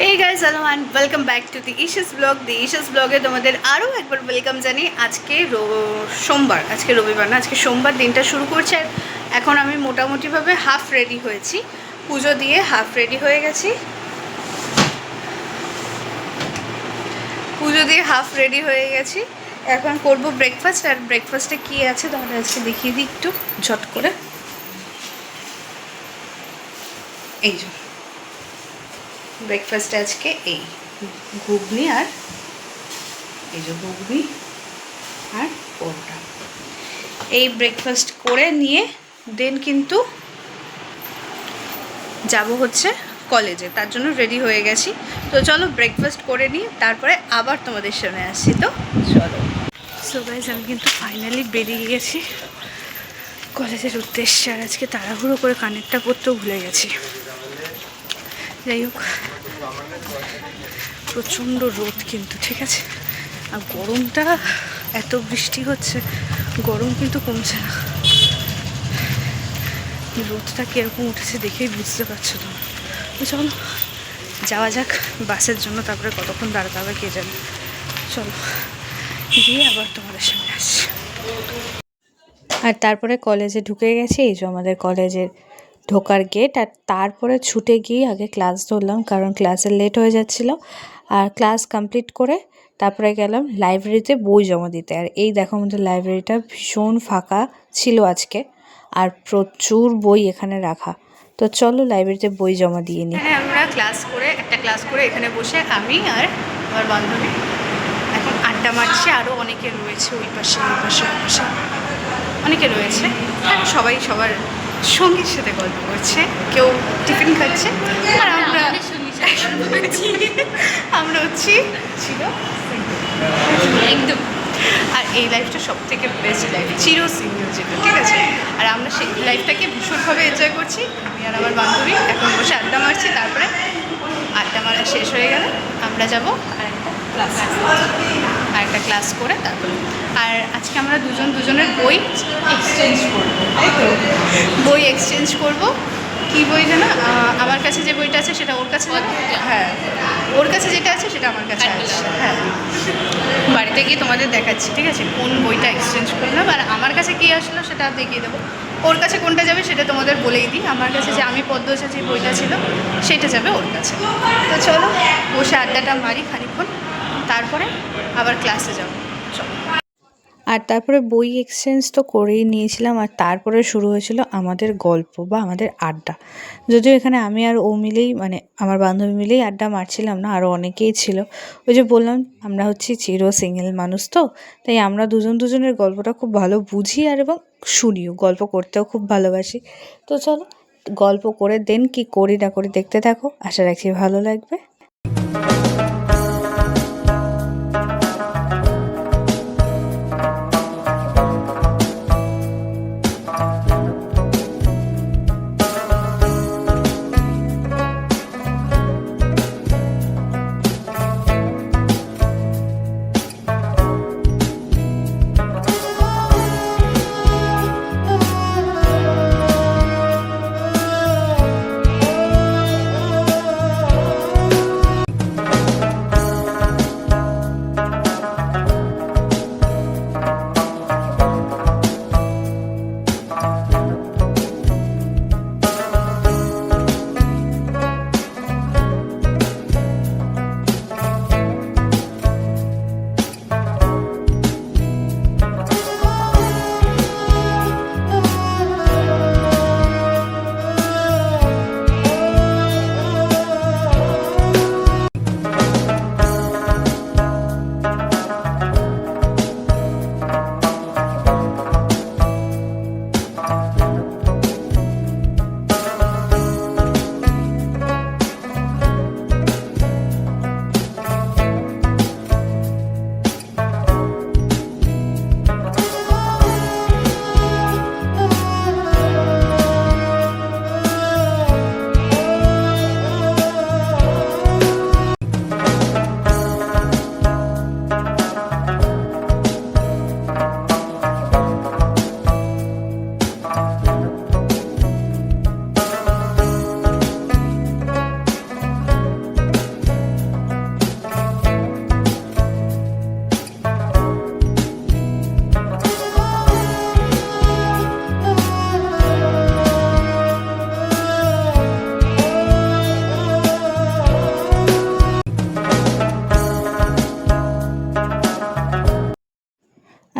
এই guys hello and welcome back to the Isha's blog. The Isha's ব্লগে তোমাদের আরও একবার ওয়েলকাম জানি। আজকে সোমবার, আজকে রবিবার না, আজকে সোমবার দিনটা শুরু করছে। আর এখন আমি মোটামুটিভাবে হাফ রেডি হয়েছি, পুজো দিয়ে হাফ রেডি হয়ে গেছি। এখন করব ব্রেকফাস্ট। আর ব্রেকফাস্টে কী আছে তোমাদের আজকে দেখিয়ে দিই একটু ঝট করে। এই যে ব্রেকফাস্টে আজকে এই ঘুগনি আর পরোটা, এই ব্রেকফাস্ট করে নিয়ে দেন কিন্তু যাব হচ্ছে কলেজে, তার জন্য রেডি হয়ে গেছি। তো চলো ব্রেকফাস্ট করে নিই, তারপরে আবার তোমাদের সামনে আসছি। তো চলো। সো গাইস, আমি কিন্তু ফাইনালি বেরিয়ে গেছি কলেজের উদ্দেশ্যে। আর আজকে তাড়াহুড়ো করে কানেরটা পরতেও ভুলে গেছি। যাই হোক, প্রচণ্ড রোদ কিন্তু, ঠিক আছে। আর গরমটা, এত বৃষ্টি হচ্ছে, গরম কিন্তু কমছে না। রোদটা কীরকম উঠেছে দেখেই বুঝতে পারছো তো। চলো যাওয়া যাক বাসের জন্য, তারপরে কতক্ষণ দাঁড়াতে হবে কে জানে। চলো গিয়ে আবার তোমাদের সামনে আসছি। আর তারপরে কলেজে ঢুকে গেছি। এই যে আমাদের কলেজের ঢোকার গেট। আর তারপরে ছুটে গিয়ে আগে ক্লাস ধরলাম, কারণ ক্লাসে লেট হয়ে যাচ্ছিলো। আর ক্লাস কমপ্লিট করে তারপরে গেলাম লাইব্রেরিতে বই জমা দিতে। আর এই দেখো, আমাদের লাইব্রেরিটা ভীষণ ফাঁকা ছিল আজকে, আর প্রচুর বই এখানে রাখা। তো চলো লাইব্রেরিতে বই জমা দিয়ে নিই। হ্যাঁ, আমরা একটা ক্লাস করে এখানে বসে আমি আর আমার বান্ধবী এখন আড্ডা মারছি। আরও অনেকে রয়েছে ওই পাশে, এই পাশে, ওই পাশে অনেকে রয়েছে। সবাই সবার সঙ্গীর সাথে গল্প করছে, কেউ টিফিন খাচ্ছে, আর আমরা হচ্ছি একদম। আর এই লাইফটা সব থেকে বেস্ট লাইফ, চির সিঙ্গেল যেটা, ঠিক আছে। আর আমরা সেই লাইফটাকে ভীষণভাবে এনজয় করছি। আমি আর আমার বান্ধবী এখন বসে আড্ডা মারছি। তারপরে আড্ডা মারা শেষ হয়ে গেলে আমরা যাব আরেকটা ক্লাস করে তারপরে। আর আজকে আমরা দুজনের বই এক্সচেঞ্জ করব। কী বই জানো? আমার কাছে যে বইটা আছে সেটা ওর কাছে যাবে। হ্যাঁ, ওর কাছে যেটা আছে সেটা আমার কাছে আছে। হ্যাঁ, বাড়িতে গিয়ে তোমাদের দেখাচ্ছি, ঠিক আছে, কোন বইটা এক্সচেঞ্জ করলাম। আর আমার কাছে কী আসলো সেটা দেখিয়ে দেবো। ওর কাছে কোনটা যাবে সেটা তোমাদের বলেই দিই। আমার কাছে যে আমি পদ্মজা যে বইটা ছিল সেটা যাবে ওর কাছে। তো চলো বসে আড্ডাটা মারি খানিক্ষণ, তারপরে আবার ক্লাসে যাবো। চলো। আর তারপরে বই এক্সচেঞ্জ তো করেই নিয়েছিলাম। আর তারপরে শুরু হয়েছিল আমাদের গল্প বা আমাদের আড্ডা। যদিও এখানে আমি আর ও মিলেই, মানে আমার বান্ধবী মিলেই আড্ডা মারছিলাম না, আরও অনেকেই ছিল। ওই যে বললাম, আমরা হচ্ছি চির সিঙ্গেল মানুষ, তো তাই আমরা দুজনের গল্পটা খুব ভালো বুঝি আর এবং শুনিও, গল্প করতেও খুব ভালোবাসি। তো চলো গল্প করে দেন কি করি না করি দেখতে থাকো, আশা রাখছি ভালো লাগবে।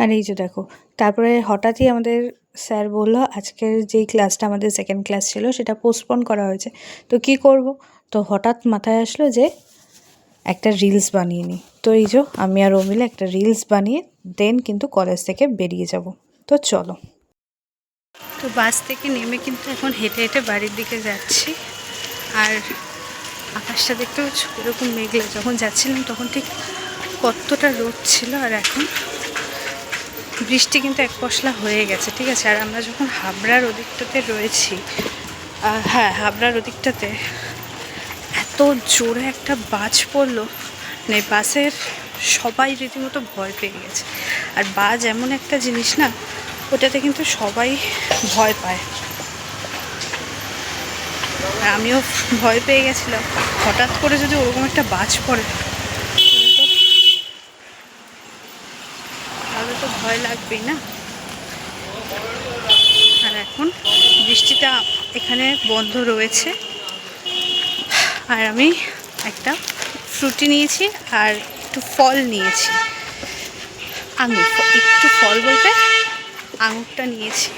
আর এই যে দেখো, তারপরে হঠাৎই আমাদের স্যার বলল আজকের যেই ক্লাসটা আমাদের সেকেন্ড ক্লাস ছিল সেটা পোস্টপোন করা হয়েছে। তো কি করব, তো হঠাৎ মাথায় আসলো যে একটা রিলস বানিয়ে নিই। তো এই যে আমি আর ও মিলে একটা রিলস বানিয়ে দেন কিন্তু কলেজ থেকে বেরিয়ে যাব। তো চলো। তো বাস থেকে নেমে কিন্তু এখন হেঁটে হেঁটে বাড়ির দিকে যাচ্ছি। আর আকাশটা দেখতে পাচ্ছ এরকম মেঘলা, যখন যাচ্ছিলাম তখন ঠিক কতটা রোদ ছিল, আর এখন বৃষ্টি কিন্তু এক পশলা হয়ে গেছে, ঠিক আছে। আর আমরা যখন হাবড়ার ওদিকটাতে রয়েছি, হ্যাঁ হাবড়ার ওদিকটাতে এত জোরে একটা বাজ পড়লো, মানে বাসের সবাই রীতিমতো ভয় পেয়ে গেছে। আর বাজ এমন একটা জিনিস না, ওটাতে কিন্তু সবাই ভয় পায়। আর আমিও ভয় পেয়ে গেছিলাম, হঠাৎ করে যদি ওরকম একটা বাজ পড়ে তাহলে তো ভয় লাগবেই না। আর এখন বৃষ্টিটা এখানে বন্ধ রয়েছে। আর আমি একটা ফ্রুটি নিয়েছি আর একটু ফল নিয়েছি, আঙুর, একটু ফল বলতে আঙুরটা নিয়েছি।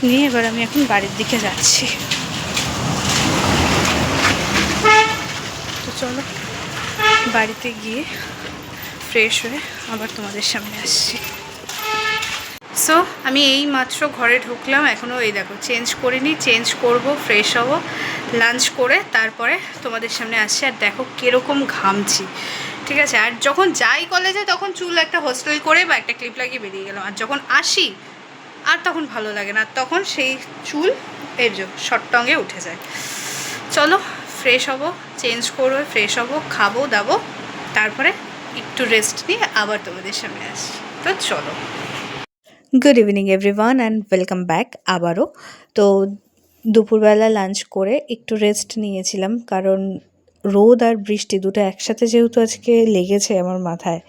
নিয়ে এবার আমি এখন বাড়ির দিকে যাচ্ছি। তো চলো বাড়িতে গিয়ে ফ্রেশ হয়ে আবার তোমাদের সামনে আসছি। সো আমি এই মাত্র ঘরে ঢুকলাম, এখনও এই দেখো চেঞ্জ করিনি, চেঞ্জ করব, ফ্রেশ হব, লাঞ্চ করে তারপরে তোমাদের সামনে আসছি। আর দেখো কীরকম ঘামছি, ঠিক আছে। আর যখন যাই কলেজে তখন চুল একটা হোস্টেল করে বা একটা ক্লিপ লাগিয়ে বেরিয়ে গেলাম, আর যখন আসি আর তখন ভালো লাগে না, তখন সেই চুল এর শর্ট টঙ্গে উঠে যায়। চলো ফ্রেশ হব, চেঞ্জ করবো, ফ্রেশ হব, খাবো দাবো, তারপরে একটু রেস্ট নিয়ে আবার তোমাদের সামনে আসি। তো চলো। Good evening everyone and welcome back আবারও। তো দুপুরবেলা লাঞ্চ করে একটু রেস্ট নিয়েছিলাম, কারণ রোদ আর বৃষ্টি দুটো একসাথে যেহেতু আজকে লেগেছে আমার মাথায়,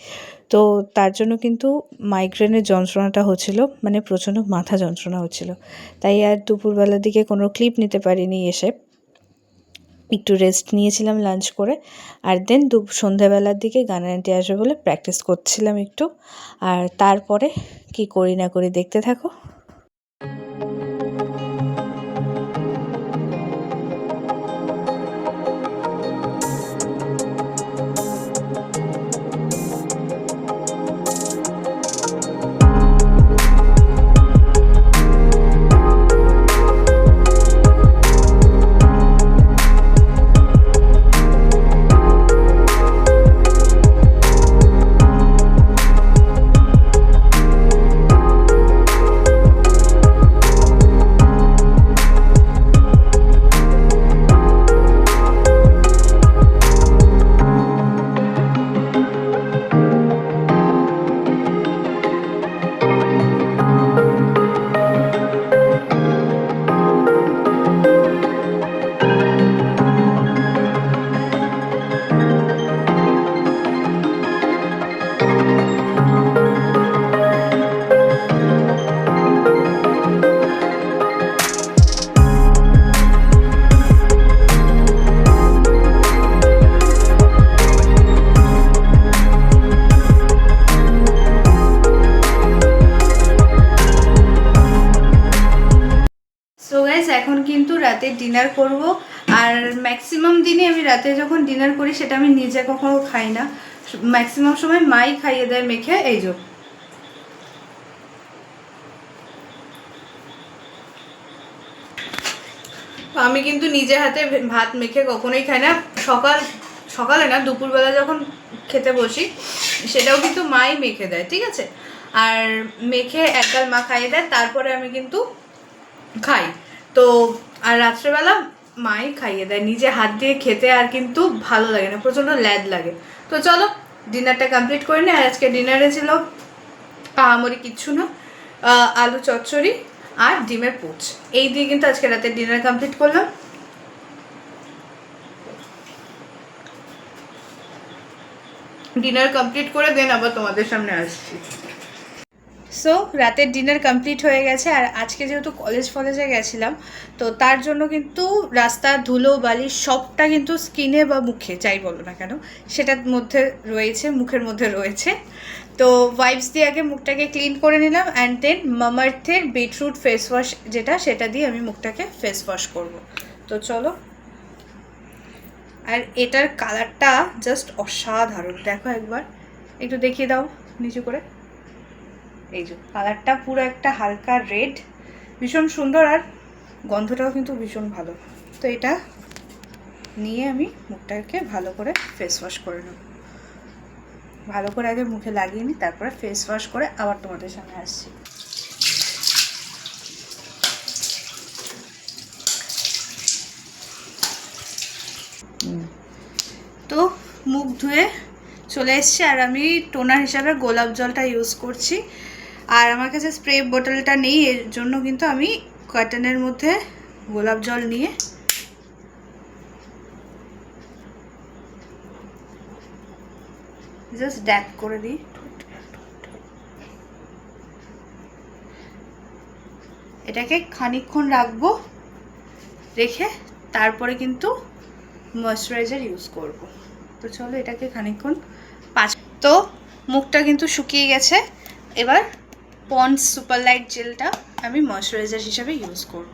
তো তার জন্য কিন্তু মাইগ্রেনের যন্ত্রণাটা হচ্ছিল, মানে প্রচণ্ড মাথা যন্ত্রণা হচ্ছিল। তাই আর দুপুরবেলার দিকে কোনো ক্লিপ নিতে পারিনি, এসে একটু রেস্ট নিয়েছিলাম লাঞ্চ করে। আর দেন সন্ধ্যাবেলার দিকে গানের আন্টি আসবে বলে প্র্যাকটিস করছিলাম একটু। আর তারপরে কি করি না করি দেখতে থাকো। এখন কিন্তু রাতে ডিনার করব। আর ম্যাক্সিমাম দিনে আমি রাতে যখন ডিনার করি সেটা আমি নিজে কখনো খাই না, ম্যাক্সিমাম সময় মাই খাইয়ে দেয় মেখে। এই যে আমি কিন্তু নিজে হাতে ভাত মেখে কখনোই খাই না। সকালে না, দুপুরবেলা যখন খেতে বসি সেটাও কিন্তু মাই মেখে দেয়, ঠিক আছে। আর মেখে একগাল মা খাইয়ে দেয়, তারপরে আমি কিন্তু খাই। তো আর রাত্রেবেলা মাই খাইয়ে দেয়, নিজে হাত দিয়ে খেতে আর কিন্তু ভালো লাগে না, প্রচণ্ড ল্যাদ লাগে। তো চলো ডিনারটা কমপ্লিট করে নি। আর আজকে ডিনারে ছিল আহামরি কিচ্ছু না, আলু চচ্চড়ি আর ডিমের পুচ, এই দিয়ে কিন্তু আজকে রাতের ডিনার কমপ্লিট করলাম। ডিনার কমপ্লিট করে দেন আবার তোমাদের সামনে আসছি। সো রাতের ডিনার কমপ্লিট হয়ে গেছে। আর আজকে যেহেতু কলেজে গেছিলাম, তো তার জন্য কিন্তু রাস্তার ধুলো বালি সবটা কিন্তু স্কিনে বা মুখে যাই বলো না কেন সেটার মধ্যে রয়েছে, মুখের মধ্যে রয়েছে। তো ওয়াইপস দিয়ে আগে মুখটাকে ক্লিন করে নিলাম, অ্যান্ড দেন মামাআর্থের বিটরুট ফেস ওয়াশ যেটা, সেটা দিয়ে আমি মুখটাকে ফেস ওয়াশ করবো। তো চলো, আর এটার কালারটা জাস্ট অসাধারণ, দেখো একবার, একটু দেখিয়ে দাও নিচু করে। এই যে কালারটা পুরো একটা হালকা রেড, ভীষণ সুন্দর, আর গন্ধটাও কিন্তু ভীষণ ভালো। তো এটা নিয়ে আমি মুখটাকে ভালো করে ফেস ওয়াশ করে নেব। ভালো করে আগে মুখে লাগিয়ে নিই, তারপরে ফেস ওয়াশ করে আবার তোমাদের সামনে আসছি। তো মুখ ধুয়ে চলে এসছে, আর আমি টোনার হিসাবে গোলাপ জলটা ইউজ করছি। আর আমার কাছে স্প্রে বোতলটা নেই, এর জন্য কিন্তু আমি কটনের মধ্যে গোলাপ জল নিয়ে জাস্ট ড্যাপ করে দিই। এটাকে খানিকক্ষণ রাখবো, রেখে তারপরে কিন্তু ময়শ্চারাইজার ইউজ করব। তো চলো এটাকে খানিকক্ষণ তো মুখটা কিন্তু শুকিয়ে গেছে। এবার পন্ডস সুপার লাইট জেলটা আমি ময়শ্চারাইজার হিসাবে ইউজ করব।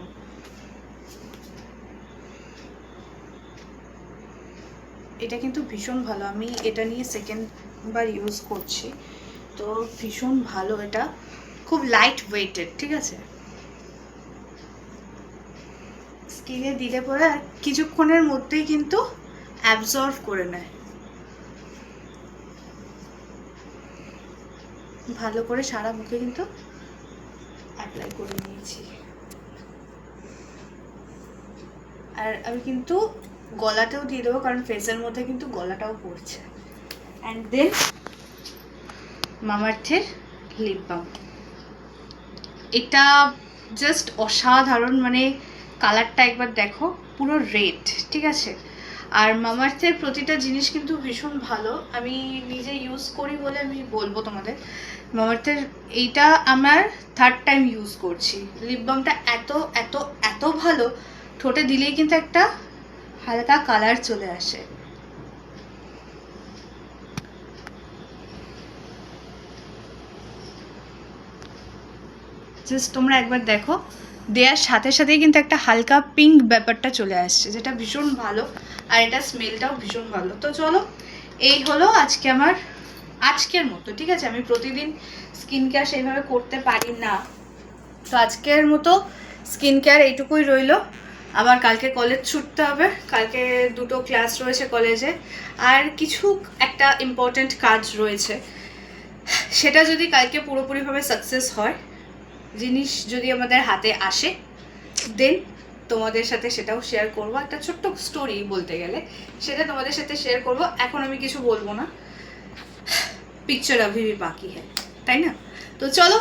এটা কিন্তু ভীষণ ভালো, আমি এটা নিয়ে সেকেন্ডবার ইউজ করছি। তো ভীষণ ভালো, এটা খুব লাইট ওয়েটেড, ঠিক আছে। স্কিনে দিলে পরে আর কিছুক্ষণের মধ্যেই কিন্তু অ্যাবজর্ব করে নেয়। ভালো করে সারা মুখে কিন্তু অ্যাপ্লাই করে নিয়েছি। আর আমি কিন্তু গলাতেও দিয়ে দেবো, কারণ ফেসের মধ্যে কিন্তু গলাটাও পড়ছে। অ্যান্ড দেন মামাআর্থের লিপ বাম, এটা জাস্ট অসাধারণ, মানে কালারটা একবার দেখো, পুরো রেড, ঠিক আছে। আর মামাআর্থের প্রতিটা জিনিস কিন্তু ভীষণ ভালো, আমি নিজে ইউজ করি বলে আমি বলবো তোমাদের। মামাআর্থের এইটা আমার 3rd টাইম ইউজ করছি। লিপ বামটা এত এত এত ভালো, ঠোঁটে দিলেই কিন্তু একটা হালকা কালার চলে আসে। জাস্ট তোমরা একবার দেখো, দেওয়ার সাথে সাথেই কিন্তু একটা হালকা পিঙ্ক ব্যাপারটা চলে আসছে, যেটা ভীষণ ভালো, আর এটা স্মেলটাও ভীষণ ভালো। তো চলো, এই হলো আজকে আমার আজকের মতো, ঠিক আছে। আমি প্রতিদিন স্কিন কেয়ার সেইভাবে করতে পারি না, তো আজকের মতো স্কিন কেয়ার এইটুকুই রইলো। আবার কালকে কলেজ ছুটতে হবে, কালকে 2টো ক্লাস রয়েছে কলেজে, আর কিছু একটা ইম্পর্ট্যান্ট কাজ রয়েছে। সেটা যদি কালকে পুরোপুরিভাবে সাকসেস হয়, জিনিস যদি আমাদের হাতে আসে, দেন তোমাদের সাথে সেটাও শেয়ার করবো। একটা ছোট্ট স্টোরি বলতে গেলে সেটা তোমাদের সাথে শেয়ার করবো। এখন আমি কিছু বলবো না, পিকচার अभी भी বাকি হ্যাঁ, তাই না? তো চলো,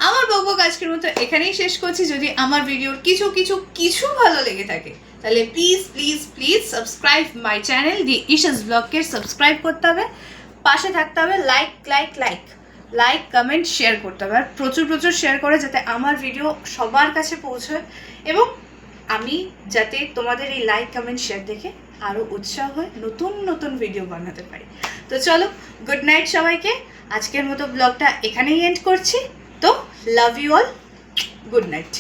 আমার বকবক আজকের মতো এখানেই শেষ করছি। যদি আমার ভিডিওর কিছু কিছু কিছু ভালো লেগে থাকে, তাহলে please please please subscribe my channel the Isha's ব্লগকে সাবস্ক্রাইব করতে হবে, পাশে থাকতে হবে, like like like like comment share করতে হবে, আর প্রচুর প্রচুর শেয়ার করে যাতে আমার ভিডিও সবার কাছে পৌঁছয়, এবং আমি যাতে তোমাদের এই লাইক কমেন্ট শেয়ার দেখে আরও উৎসাহ হয়ে নতুন নতুন ভিডিও বানাতে পারি। তো চলো, গুড নাইট সবাইকে। আজকের মতো ব্লগটা এখানেই এন্ড করছি। তো love you all, good night.